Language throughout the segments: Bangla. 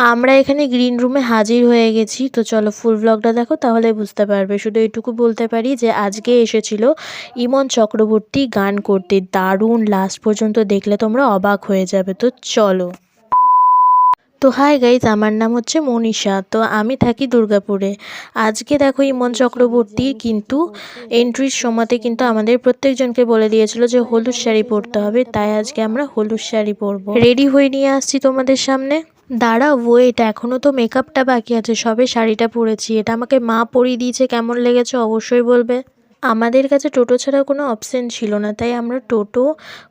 আমরা এখানে গ্রিন রুমে হাজির হয়ে গেছি। তো চলো ফুল ব্লগটা দেখো, তাহলে বুঝতে পারবে। শুধু এইটুকু বলতে পারি যে আজকে এসেছিল ইমন চক্রবর্তী গান করতে, দারুণ। লাস্ট পর্যন্ত দেখলে তোমরা অবাক হয়ে যাবে। তো চলো। তো হাই গাইজ, আমার নাম হচ্ছে মনীষা। তো আমি থাকি দুর্গাপুরে। আজকে দেখো ইমন চক্রবর্তী কিন্তু এন্ট্রির সময়তে কিন্তু আমাদের প্রত্যেকজনকে বলে দিয়েছিল যে হলুদ শাড়ি পরতে হবে, তাই আজকে আমরা হলুদ শাড়ি পরবো। রেডি হয়ে নিয়ে আসছি তোমাদের সামনে। দাঁড়াও, ওয়েট, এখনো তো মেকআপটা বাকি আছে। সবে শাড়িটা পরেছি, এটা আমাকে মা পরিয়ে দিয়েছে। কেমন লেগেছে অবশ্যই বলবে। আমাদের কাছে টোটো ছাড়া কোনো অপশন ছিল না, তাই আমরা টোটো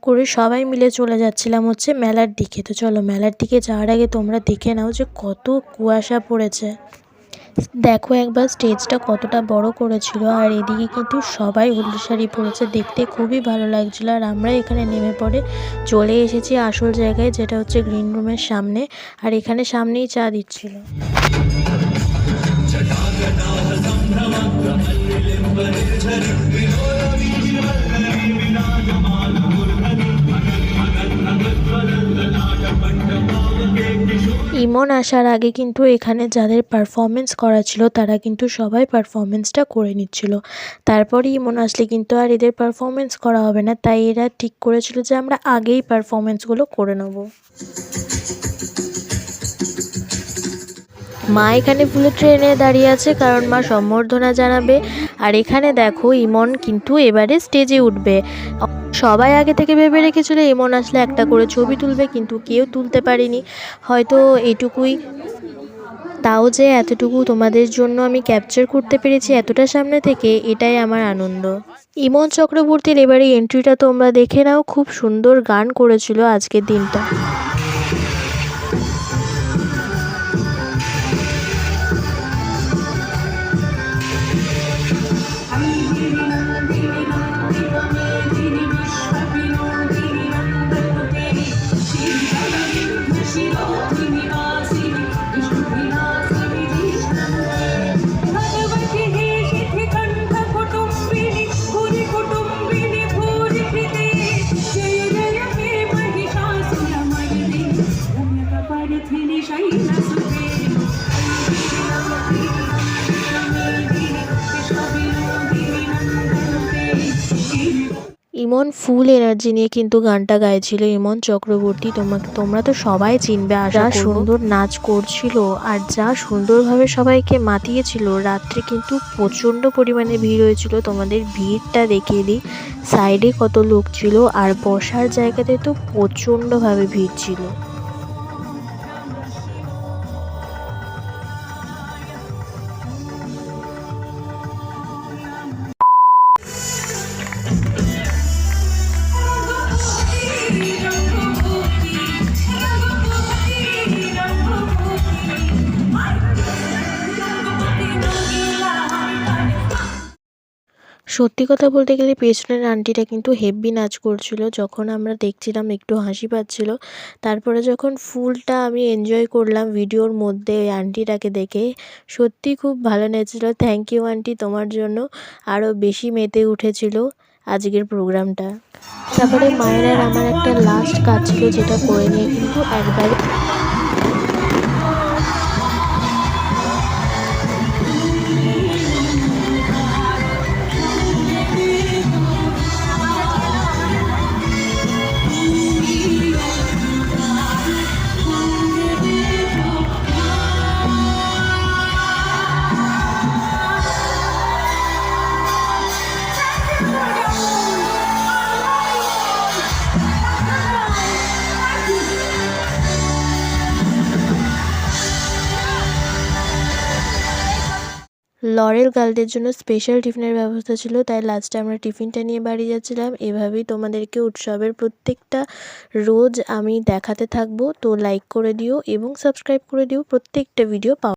করে সবাই মিলে চলে যাচ্ছিলাম হচ্ছে মেলার দিকে। তো চলো, মেলার দিকে যাওয়ার আগে তোমরা দেখে নাও যে কত কুয়াশা পড়েছে। দেখো একবার স্টেজটা কতটা বড় করেছিল, আর এদিকে কিন্তু সবাই হলুদ শাড়ি পরেছে, দেখতে খুবই ভালো লাগছিল। আর আমরা এখানে নেমে পড়ে চলে এসেছি আসল জায়গায়, যেটা হচ্ছে গ্রিন রুমের সামনে। আর এখানে সামনেই চা দিচ্ছিল। ইমন আসার আগে কিন্তু এখানে যাদের পারফরমেন্স করা ছিল তারা কিন্তু সবাই পারফরমেন্সটা করে নিচ্ছিল। তারপরে ইমন আসলে কিন্তু আর এদের পারফরমেন্স করা হবে না, তাই এরা ঠিক করেছিল যে আমরা আগেই পারফরমেন্সগুলো করে নেব। মা এখানে বুলেট ট্রেনে দাঁড়িয়ে আছে, কারণ মা সম্বর্ধনা জানাবে। আর এখানে দেখো ইমন কিন্তু এবারে স্টেজে উঠবে। সবাই আগে থেকে ভেবে রেখেছিল ইমন আসলে একটা করে ছবি তুলবে, কিন্তু কেউ তুলতে পারেনি। হয়তো এটুকুই, তাও যে এতটুকু তোমাদের জন্য আমি ক্যাপচার করতে পেরেছি এতটা সামনে থেকে, এটাই আমার আনন্দ। ইমন চক্রবর্তীর এবারে এন্ট্রিটা তোমরা দেখে নাও, খুব সুন্দর গান করেছিল আজকের দিনটা। ইমন ফুল এনার্জি নিয়ে কিন্তু গানটা গাইছিল ইমন চক্রবর্তী। তোমরা তো সবাই চিনবে, যা সুন্দর নাচ করছিল আর যা সুন্দরভাবে সবাইকে মাতিয়েছিল। রাত্রে কিন্তু প্রচণ্ড পরিমাণে ভিড় হয়েছিল, তোমাদের ভিড়টা দেখিয়ে দিই। সাইডে কত লোক ছিল, আর বসার জায়গাতে তো প্রচণ্ডভাবে ভিড় ছিল। সত্যি কথা বলতে গেলে পেছনের আন্টিটা কিন্তু হেব্বি নাচ করছিল। যখন আমরা দেখছিলাম একটু হাসি পাচ্ছিল। তারপরে যখন ফুলটা আমি এনজয় করলাম ভিডিওর মধ্যে ওই আন্টিটাকে দেখে, সত্যি খুব ভালো নেচেছিল। থ্যাংক ইউ আন্টি, তোমার জন্য আরও বেশি মেতে উঠেছিল আজকের প্রোগ্রামটা। তারপরে মায়ের আর আমার একটা লাস্ট কাজ ছিল, যেটা করে নিয়ে কিন্তু একবারে লরেল গার্লদের জন্য স্পেশাল টিফিনের ব্যবস্থা ছিল, তাই লাস্টে আমরা টিফিনটা নিয়ে বাড়ি যাচ্ছিলাম। এভাবেই তোমাদেরকে উৎসবের প্রত্যেকটা রোজ আমি দেখাতে থাকবো। তো লাইক করে দিও এবং সাবস্ক্রাইব করে দিও প্রত্যেকটা ভিডিও পাওয়া।